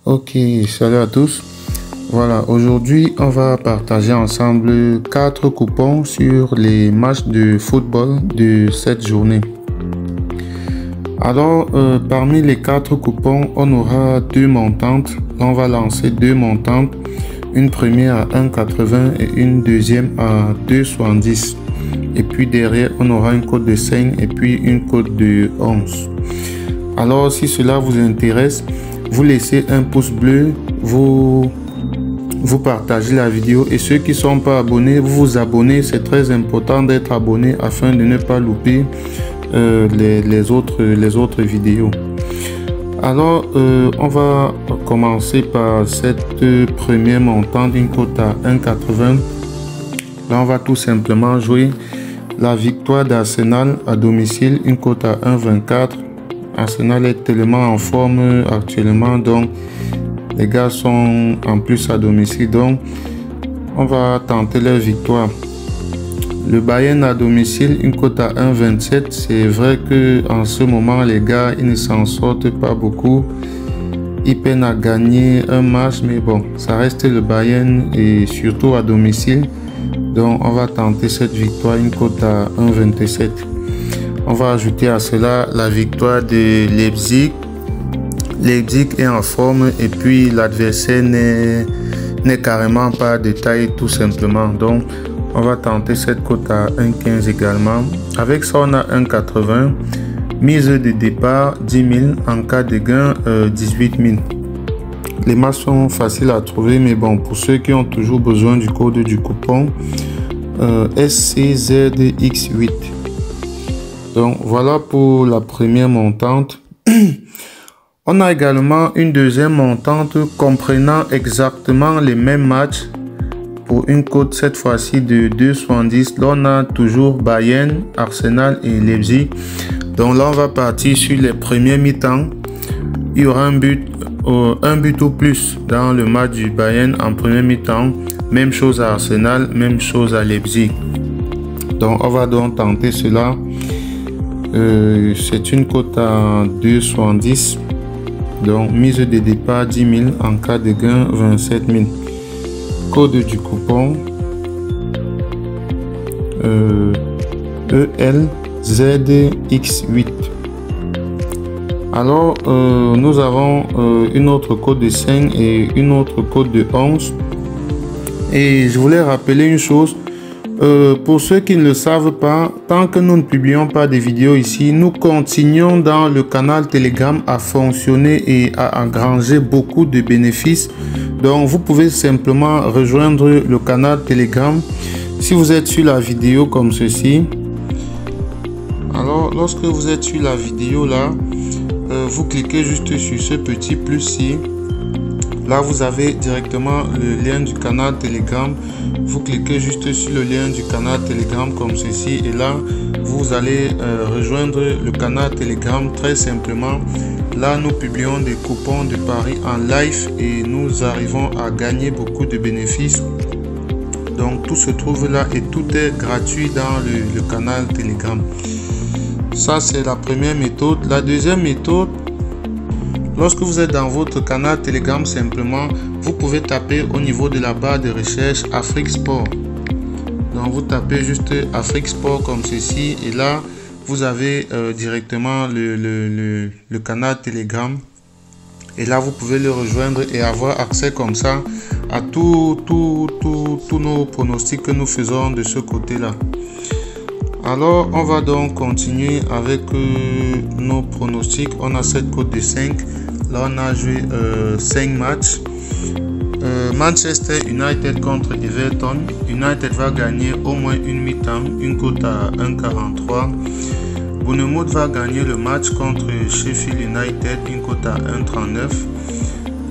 Ok, salut à tous. Voilà, aujourd'hui on va partager ensemble 4 coupons sur les matchs de football de cette journée. Alors, parmi les 4 coupons, on aura 2 montantes. On va lancer 2 montantes, une première à 1,80 et une deuxième à 2,70. Et puis derrière, on aura une cote de 5 et puis une cote de 11. Alors, si cela vous intéresse, vous laissez un pouce bleu, vous partagez la vidéo et ceux qui ne sont pas abonnés, vous vous abonnez. C'est très important d'être abonné afin de ne pas louper les autres vidéos. Alors, on va commencer par cette première montante, une cote à 1,80. Là, on va tout simplement jouer la victoire d'Arsenal à domicile, une cote à 1,24. Arsenal est tellement en forme actuellement, donc les gars sont en plus à domicile, donc on va tenter leur victoire. Le Bayern à domicile, une cote à 1,27. C'est vrai que en ce moment les gars ils ne s'en sortent pas beaucoup, ils peinent à gagner un match, mais bon, ça reste le Bayern et surtout à domicile, donc on va tenter cette victoire, une cote à 1,27. On va ajouter à cela la victoire de Leipzig. Leipzig est en forme et puis l'adversaire n'est carrément pas de taille tout simplement. Donc on va tenter cette cote à 1,15 également. Avec ça on a 1,80. Mise de départ 10 000. En cas de gain 18 000. Les matchs sont faciles à trouver, mais bon, pour ceux qui ont toujours besoin du code du coupon SCZX8. Donc voilà pour la première montante. On a également une deuxième montante comprenant exactement les mêmes matchs pour une cote cette fois-ci de 2,70. Là on a toujours Bayern, Arsenal et Leipzig. Donc là on va partir sur les premiers mi-temps. Il y aura un but ou plus dans le match du Bayern en premier mi-temps. Même chose à Arsenal, même chose à Leipzig. Donc on va donc tenter cela. C'est une cote à 2,70. Donc mise de départ 10 000. En cas de gain 27 000. Code du coupon ELZX8. Alors nous avons une autre code de 5 et une autre code de 11. Et je voulais rappeler une chose. Pour ceux qui ne le savent pas, tant que nous ne publions pas de vidéos ici, nous continuons dans le canal Telegram à fonctionner et à engranger beaucoup de bénéfices. Donc vous pouvez simplement rejoindre le canal Telegram si vous êtes sur la vidéo comme ceci. Alors lorsque vous êtes sur la vidéo là, vous cliquez juste sur ce petit plus-ci. Là, vous avez directement le lien du canal Telegram. Vous cliquez juste sur le lien du canal Telegram comme ceci. Et là, vous allez rejoindre le canal Telegram très simplement. Là, nous publions des coupons de paris en live et nous arrivons à gagner beaucoup de bénéfices. Donc, tout se trouve là et tout est gratuit dans le canal Telegram. Ça, c'est la première méthode. La deuxième méthode, lorsque vous êtes dans votre canal Telegram, simplement, vous pouvez taper au niveau de la barre de recherche Afrique Sport. Donc, vous tapez juste Afrique Sport comme ceci. Et là, vous avez directement le canal Telegram. Et là, vous pouvez le rejoindre et avoir accès comme ça à tous nos pronostics que nous faisons de ce côté-là. Alors, on va donc continuer avec nos pronostics. On a cette cote de 5. Là, on a joué 5 matchs. Manchester United contre Everton. United va gagner au moins une mi-temps, une cote à 1,43. Bournemouth va gagner le match contre Sheffield United, une cote à 1,39.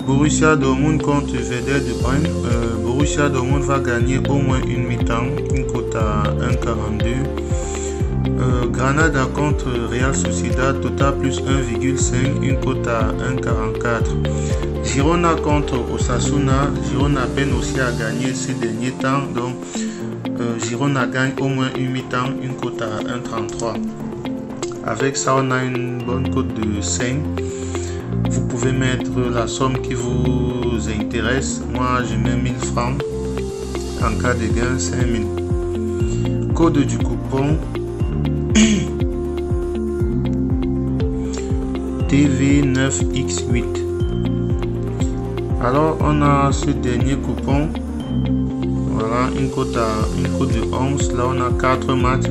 Borussia Dortmund contre Werder de Brême. Borussia Dortmund va gagner au moins une mi-temps, une cote à 1,42. Granada contre Real Sociedad, total plus 1,5, une cote à 1,44. Girona contre Osasuna. Girona peine aussi à gagner ces derniers temps, donc Girona gagne au moins une mi-temps, une cote à 1,33. Avec ça, on a une bonne cote de 5. Vous pouvez mettre la somme qui vous intéresse. Moi, je mets 1000 francs. En cas de gain, 5000. Code du coupon TV9X8. Alors, on a ce dernier coupon. Voilà, une cote de 11. Là, on a 4 matchs.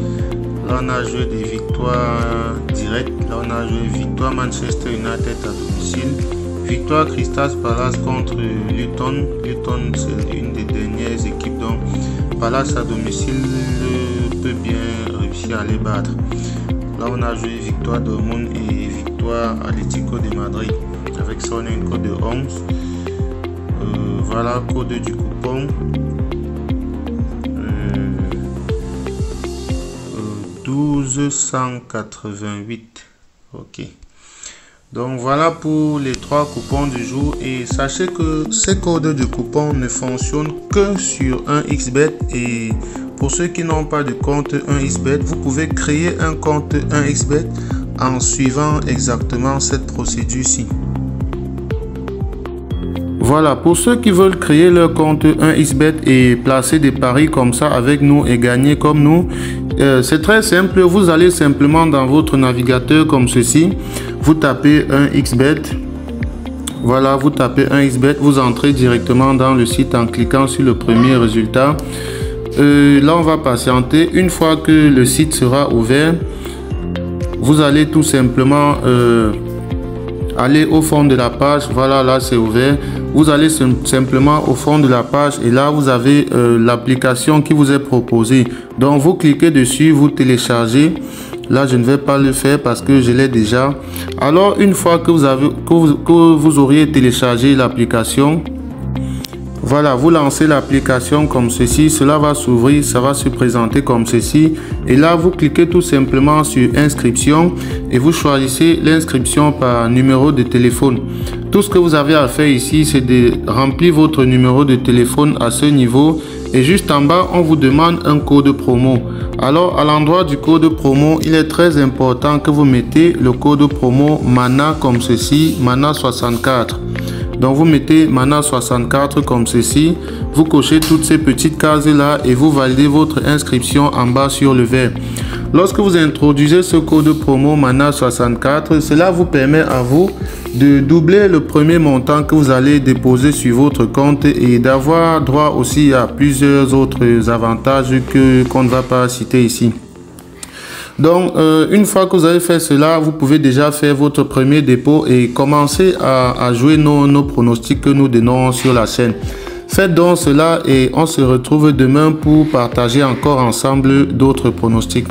Là, on a joué des victoires directes. Là, on a joué victoire Manchester United à domicile. Victoire Crystal Palace contre Luton. Luton, c'est une des dernières équipes. Donc, Palace à domicile peut bien réussir à les battre. Là, on a joué victoire Dortmund et victoire Atlético de Madrid. Avec ça, on a une cote de 11. Voilà, code du coupon. 1288. Ok. Donc voilà pour les 3 coupons du jour. Et sachez que ces codes de coupons ne fonctionnent que sur 1xBet. Et pour ceux qui n'ont pas de compte 1xBet, vous pouvez créer un compte 1xBet en suivant exactement cette procédure-ci. Voilà, pour ceux qui veulent créer leur compte 1xBet et placer des paris comme ça avec nous et gagner comme nous, c'est très simple. Vous allez simplement dans votre navigateur comme ceci. Vous tapez 1xBet. Voilà, vous tapez 1xBet. Vous entrez directement dans le site en cliquant sur le premier résultat. Là, on va patienter. Une fois que le site sera ouvert, vous allez tout simplement aller au fond de la page. Voilà, là c'est ouvert. Vous allez simplement au fond de la page et là vous avez l'application qui vous est proposée. Donc vous cliquez dessus, vous téléchargez. Là je ne vais pas le faire parce que je l'ai déjà. Alors une fois que vous auriez téléchargé l'application, voilà, vous lancez l'application comme ceci, cela va s'ouvrir, ça va se présenter comme ceci. Et là, vous cliquez tout simplement sur inscription et vous choisissez l'inscription par numéro de téléphone. Tout ce que vous avez à faire ici, c'est de remplir votre numéro de téléphone à ce niveau. Et juste en bas, on vous demande un code promo. Alors, à l'endroit du code promo, il est très important que vous mettez le code promo MANA comme ceci, MANA 64. Donc vous mettez MANA 64 comme ceci, vous cochez toutes ces petites cases là et vous validez votre inscription en bas sur le vert. Lorsque vous introduisez ce code promo MANA 64, cela vous permet à vous de doubler le premier montant que vous allez déposer sur votre compte et d'avoir droit aussi à plusieurs autres avantages qu'on ne va pas citer ici. Donc, une fois que vous avez fait cela, vous pouvez déjà faire votre premier dépôt et commencer à jouer nos pronostics que nous donnons sur la chaîne. Faites donc cela et on se retrouve demain pour partager encore ensemble d'autres pronostics.